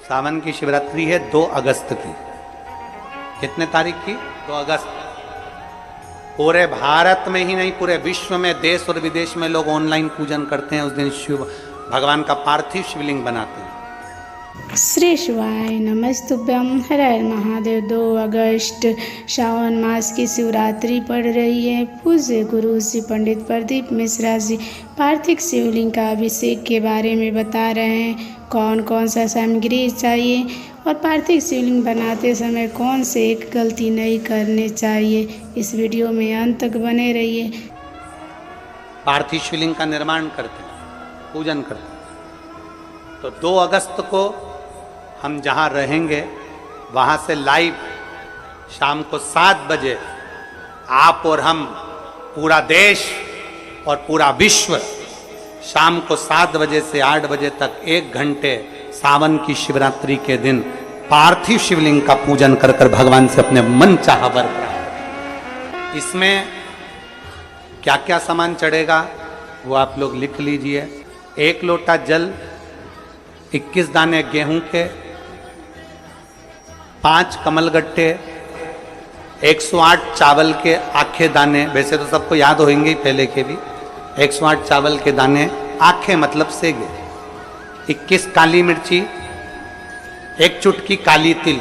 सावन की शिवरात्रि है 2 अगस्त की। कितने तारीख की? 2 अगस्त। पूरे भारत में ही नहीं, पूरे विश्व में, देश और विदेश में लोग ऑनलाइन पूजन करते हैं। उस दिन शिव भगवान का पार्थिव शिवलिंग बनाते हैं। श्री शिवाय नमस्तुभ्यम। हर हर महादेव। 2 अगस्त श्रावण मास की शिवरात्रि पड़ रही है। पूज्य गुरु श्री पंडित प्रदीप मिश्रा जी पार्थिव शिवलिंग का अभिषेक के बारे में बता रहे हैं। कौन कौन सा सामग्री चाहिए और पार्थिव शिवलिंग बनाते समय कौन से एक गलती नहीं करनी चाहिए, इस वीडियो में अंत तक बने रहिए। पार्थिव शिवलिंग का निर्माण करते हैं, पूजन करते हैं। तो 2 अगस्त को हम जहाँ रहेंगे वहाँ से लाइव शाम को 7 बजे आप और हम, पूरा देश और पूरा विश्व, शाम को 7 बजे से 8 बजे तक 1 घंटे सावन की शिवरात्रि के दिन पार्थिव शिवलिंग का पूजन कर कर भगवान से अपने मन चाहा वर प्राप्त। इसमें क्या क्या सामान चढ़ेगा वो आप लोग लिख लीजिए। 1 लोटा जल, 21 दाने गेहूं के, 5 कमलगट्टे, 108 चावल के आखे दाने। वैसे तो सबको याद होंगे ही पहले के भी। 108 चावल के दाने, आखे मतलब सेगे, 21 काली मिर्ची, 1 चुटकी काली तिल,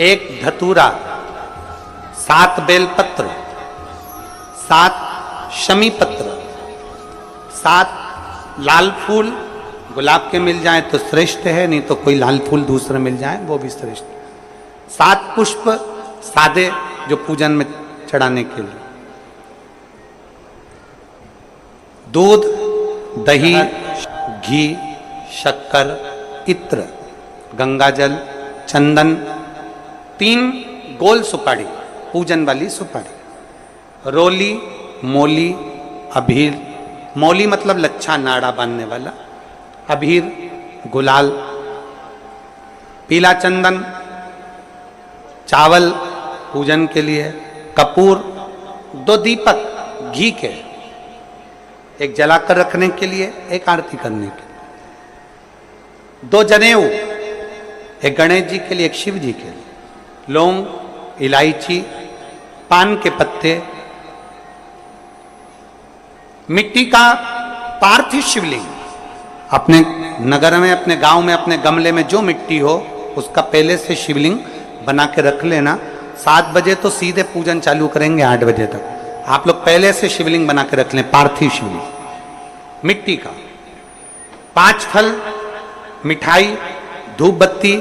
1 धतूरा, 7 बेलपत्र, 7 शमी पत्र, 7 लाल फूल। गुलाब के मिल जाए तो श्रेष्ठ है, नहीं तो कोई लाल फूल दूसरे मिल जाए वो भी श्रेष्ठ। 7 पुष्प सादे जो पूजन में चढ़ाने के लिए। दूध, दही, घी, शक्कर, इत्र, गंगाजल, चंदन, 3 गोल सुपारी, पूजन वाली सुपारी, रोली, मोली, अभीर। मौली मतलब लच्छा नाड़ा बांधने वाला, अभीर, गुलाल, पीला चंदन, चावल पूजन के लिए, कपूर, 2 दीपक घी के, 1 जलाकर रखने के लिए, 1 आरती करने के लिए, 2 जनेऊ, 1 गणेश जी के लिए, 1 शिव जी के लिए, लौंग, इलायची, पान के पत्ते, मिट्टी का पार्थिव शिवलिंग। अपने नगर में, अपने गांव में, अपने गमले में जो मिट्टी हो उसका पहले से शिवलिंग बना के रख लेना। 7 बजे तो सीधे पूजन चालू करेंगे, 8 बजे तक आप लोग पहले से शिवलिंग बना के रख लें, पार्थिव शिवलिंग मिट्टी का। 5 फल, मिठाई, धूप बत्ती,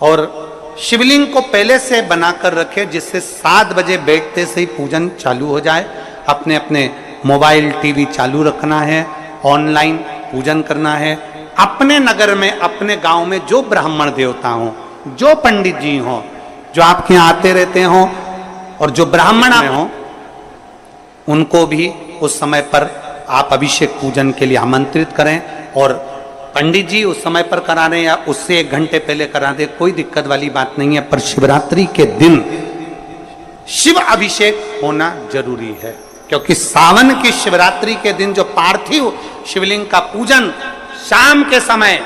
और शिवलिंग को पहले से बनाकर रखे जिससे 7 बजे बैठते से ही पूजन चालू हो जाए। अपने अपने मोबाइल, टीवी चालू रखना है, ऑनलाइन पूजन करना है। अपने नगर में, अपने गांव में जो ब्राह्मण देवता हों, जो पंडित जी हों, जो आपके यहाँ आते रहते हों, और जो ब्राह्मण हों, उनको भी उस समय पर आप अभिषेक पूजन के लिए आमंत्रित करें। और पंडित जी उस समय पर करा रहे या उससे 1 घंटे पहले करा दे, कोई दिक्कत वाली बात नहीं है। पर शिवरात्रि के दिन शिव अभिषेक होना जरूरी है, क्योंकि सावन की शिवरात्रि के दिन जो पार्थिव शिवलिंग का पूजन शाम के समय,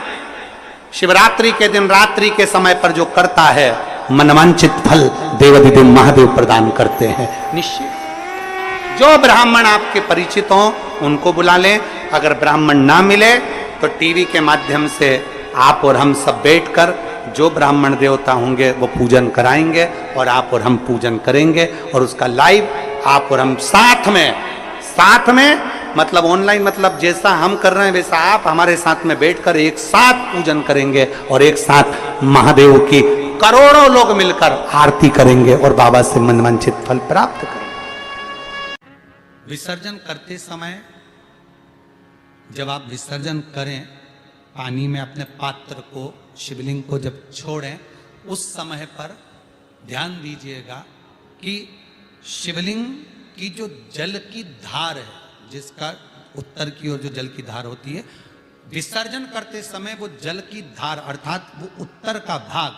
शिवरात्रि के दिन रात्रि के समय पर जो करता है, मनवांचित फल देवाधिदेव महादेव प्रदान करते हैं निश्चित। जो ब्राह्मण आपके परिचित हों उनको बुला लें। अगर ब्राह्मण ना मिले तो टीवी के माध्यम से आप और हम सब बैठकर जो ब्राह्मण देवता होंगे वो पूजन कराएंगे, और आप और हम पूजन करेंगे। और उसका लाइव आप और हम साथ में मतलब ऑनलाइन, मतलब जैसा हम कर रहे हैं वैसा आप हमारे साथ में बैठकर एक साथ पूजन करेंगे, और एक साथ महादेव की करोड़ों लोग मिलकर आरती करेंगे और बाबा से मनवांछित फल प्राप्त करेंगे। विसर्जन करते समय जब आप विसर्जन करें, पानी में अपने पात्र को, शिवलिंग को जब छोड़ें, उस समय पर ध्यान दीजिएगा कि शिवलिंग की जो जल की धार है, जिसका उत्तर की ओर जो जल की धार होती है, विसर्जन करते समय वो जल की धार अर्थात वो उत्तर का भाग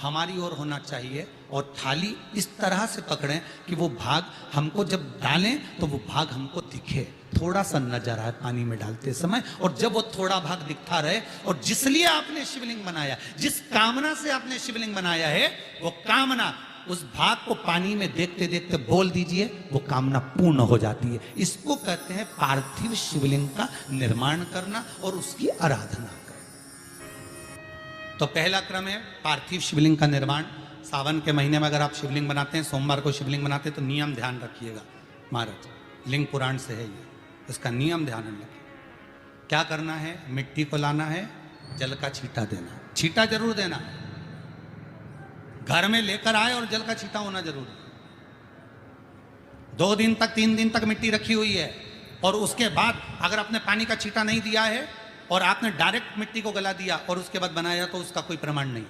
हमारी ओर होना चाहिए, और थाली इस तरह से पकड़ें कि वो भाग हमको जब डालें तो वो भाग हमको दिखे। थोड़ा सा नजर आए पानी में डालते समय, और जब वो थोड़ा भाग दिखता रहे, और जिसलिए आपने शिवलिंग बनाया, जिस कामना से आपने शिवलिंग बनाया है, वो कामना उस भाग को पानी में देखते देखते बोल दीजिए, वो कामना पूर्ण हो जाती है। इसको कहते हैं पार्थिव शिवलिंग का निर्माण करना और उसकी आराधना करना। तो पहला क्रम है पार्थिव शिवलिंग का निर्माण। सावन के महीने में अगर आप शिवलिंग बनाते हैं, सोमवार को शिवलिंग बनाते हैं, तो नियम ध्यान रखिएगा महाराज, लिंग पुराण से है ये, इसका नियम ध्यान रखिए। क्या करना है? मिट्टी को लाना है, जल का छींटा देना, छींटा जरूर देना, घर में लेकर आए और जल का छींटा होना जरूरी। 2 दिन तक 3 दिन तक मिट्टी रखी हुई है, और उसके बाद अगर आपने पानी का छींटा नहीं दिया है और आपने डायरेक्ट मिट्टी को गला दिया और उसके बाद बनाया, तो उसका कोई प्रमाण नहीं।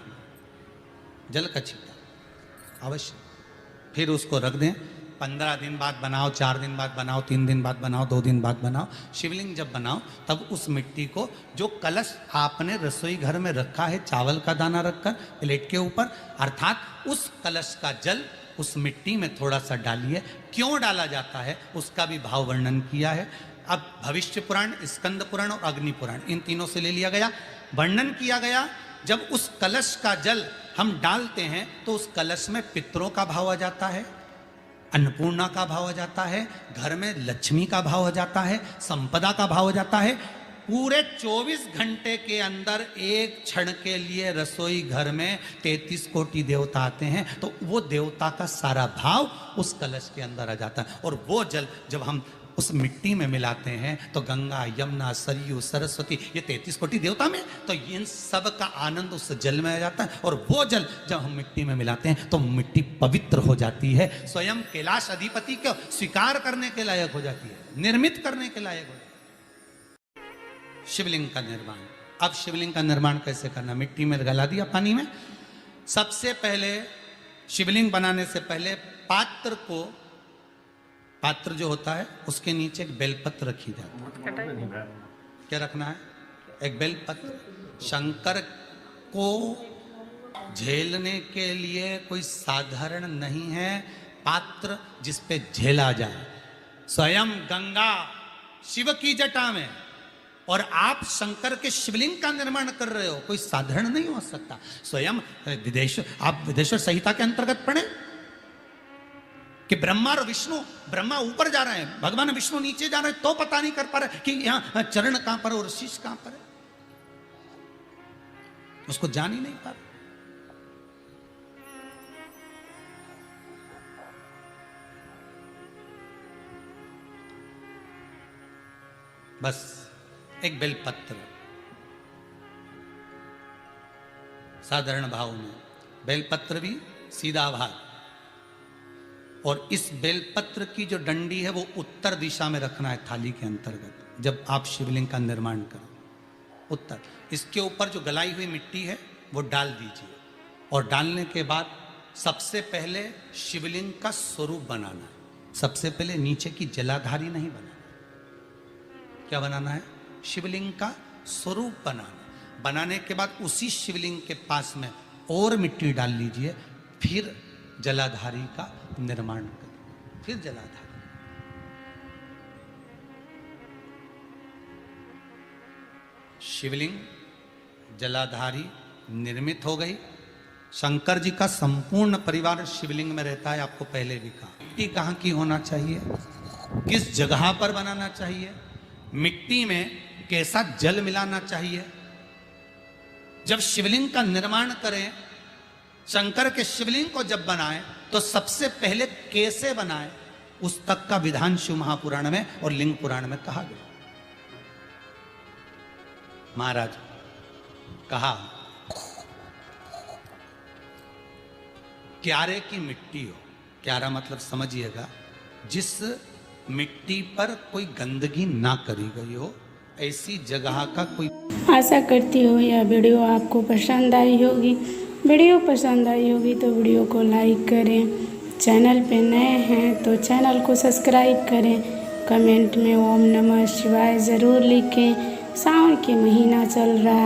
जल का छींटा अवश्य। फिर उसको रख दें, 15 दिन बाद बनाओ, 4 दिन बाद बनाओ, 3 दिन बाद बनाओ, 2 दिन बाद बनाओ। शिवलिंग जब बनाओ तब उस मिट्टी को, जो कलश आपने रसोई घर में रखा है चावल का दाना रखकर प्लेट के ऊपर, अर्थात उस कलश का जल उस मिट्टी में थोड़ा सा डालिए। क्यों डाला जाता है उसका भी भाव वर्णन किया है। अब भविष्य पुराण, स्कंद पुराण और अग्नि पुराण, इन तीनों से ले लिया गया, वर्णन किया गया। जब उस कलश का जल हम डालते हैं तो उस कलश में पितरों का भाव आ जाता है, अन्नपूर्णा का भाव आ जाता है, घर में लक्ष्मी का भाव आ जाता है, संपदा का भाव आ जाता है। पूरे 24 घंटे के अंदर एक क्षण के लिए रसोई घर में 33 कोटि देवता आते हैं, तो वो देवता का सारा भाव उस कलश के अंदर आ जाता है। और वो जल जब हम उस मिट्टी में मिलाते हैं तो गंगा, यमुना, सरयू, सरस्वती, ये 33 कोटि देवता में, तो इन सब का आनंद उस जल में आ जाता है। और वो जल जब हम मिट्टी में मिलाते हैं तो मिट्टी पवित्र हो जाती है, स्वयं कैलाश अधिपति को स्वीकार करने के लायक हो जाती है, निर्मित करने के लायक हो जाती है। शिवलिंग का निर्माण। अब शिवलिंग का निर्माण कैसे करना? मिट्टी में गला दिया पानी में। सबसे पहले शिवलिंग बनाने से पहले पात्र जो होता है उसके नीचे एक बेलपत्र रखी जाती है। क्या रखना है? एक बेलपत्र। शंकर को झेलने के लिए कोई साधारण नहीं है पात्र जिस पे झेला जाए। स्वयं गंगा शिव की जटा में, और आप शंकर के शिवलिंग का निर्माण कर रहे हो, कोई साधारण नहीं हो सकता। स्वयं आप विदेश्वर संहिता के अंतर्गत पढ़े कि ब्रह्मा और विष्णु, ब्रह्मा ऊपर जा रहे हैं, भगवान विष्णु नीचे जा रहे हैं, तो पता नहीं कर पा रहे कि यहां चरण कहां पर और शीश कहां पर है, उसको जान ही नहीं पा रहे। बस एक बेलपत्र साधारण भाव में, बेलपत्र भी सीधा भाग, और इस बेलपत्र की जो डंडी है वो उत्तर दिशा में रखना है थाली के अंतर्गत। जब आप शिवलिंग का निर्माण करो, उत्तर, इसके ऊपर जो गलाई हुई मिट्टी है वो डाल दीजिए, और डालने के बाद सबसे पहले शिवलिंग का स्वरूप बनाना है। सबसे पहले नीचे की जलाधारी नहीं बनाना। क्या बनाना है? शिवलिंग का स्वरूप बनाना। बनाने के बाद उसी शिवलिंग के पास में और मिट्टी डाल लीजिए, फिर जलाधारी का निर्माण करें, फिर जलाधारी। शिवलिंग जलाधारी निर्मित हो गई। शंकर जी का संपूर्ण परिवार शिवलिंग में रहता है, आपको पहले भी कहा। मिट्टी कहाँ की होना चाहिए, किस जगह पर बनाना चाहिए, मिट्टी में कैसा जल मिलाना चाहिए। जब शिवलिंग का निर्माण करें, शंकर के शिवलिंग को जब बनाएं, तो सबसे पहले कैसे बनाएं, उस तक का विधान शिव महापुराण में और लिंग पुराण में कहा गया। महाराज कहा, क्यारे की मिट्टी हो, क्यारा मतलब समझिएगा, जिस मिट्टी पर कोई गंदगी ना करी गई हो, ऐसी जगह का कोई। आशा करती हूँ यह वीडियो आपको पसंद आई होगी। वीडियो पसंद आई होगी तो वीडियो को लाइक करें। चैनल पे नए हैं तो चैनल को सब्सक्राइब करें। कमेंट में ओम नमः शिवाय ज़रूर लिखें। सावन के महीना चल रहा है।